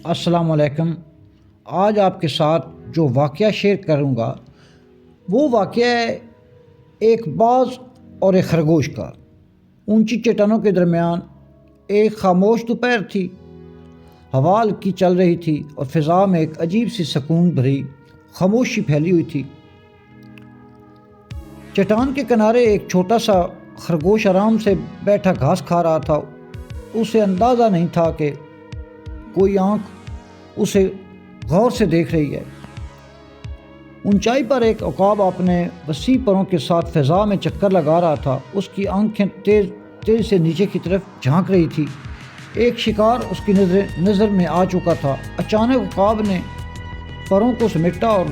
السلام علیکم۔ آج آپ کے ساتھ جو واقعہ شیئر کروں گا وہ واقعہ ہے ایک باز اور ایک خرگوش کا۔ اونچی چٹانوں کے درمیان ایک خاموش دوپہر تھی۔ ہوا ہلکی چل رہی تھی اور فضا میں ایک عجیب سی سکون بھری خاموشی پھیلی ہوئی تھی۔ چٹان کے کنارے ایک چھوٹا سا خرگوش آرام سے بیٹھا گھاس کھا رہا تھا۔ اسے اندازہ نہیں تھا کہ کوئی آنکھ اسے غور سے دیکھ رہی ہے۔ اونچائی پر ایک عقاب اپنے وسیع پروں کے ساتھ فضا میں چکر لگا رہا تھا۔ اس کی آنکھیں تیزی سے نیچے کی طرف جھانک رہی تھی۔ ایک شکار اس کی نظر میں آ چکا تھا۔ اچانک عقاب نے پروں کو سمیٹا اور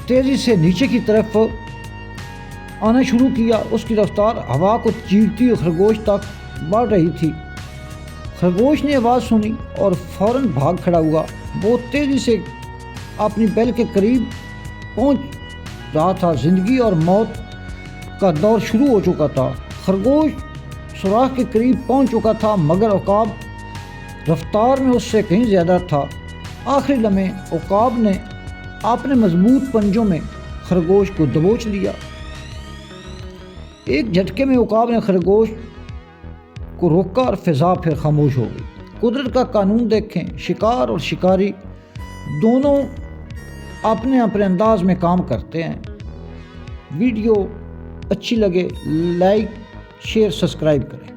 تیزی سے نیچے کی طرف آنا شروع کیا۔ اس کی رفتار ہوا کو چیرتی ہوئی خرگوش تک بڑھ رہی تھی۔ خرگوش نے آواز سنی اور فوراً بھاگ کھڑا ہوا۔ وہ تیزی سے اپنی بیل کے قریب پہنچ رہا تھا۔ زندگی اور موت کا دور شروع ہو چکا تھا۔ خرگوش سوراخ کے قریب پہنچ چکا تھا مگر عقاب رفتار میں اس سے کہیں زیادہ تھا۔ آخری لمحے عقاب نے اپنے مضبوط پنجوں میں خرگوش کو دبوچ لیا۔ ایک جھٹکے میں عقاب نے خرگوش کو روکا اور فضا پھر خاموش ہو گئی۔ قدرت کا قانون دیکھیں، شکار اور شکاری دونوں اپنے انداز میں کام کرتے ہیں۔ ویڈیو اچھی لگے لائک، شیئر، سبسکرائب کریں۔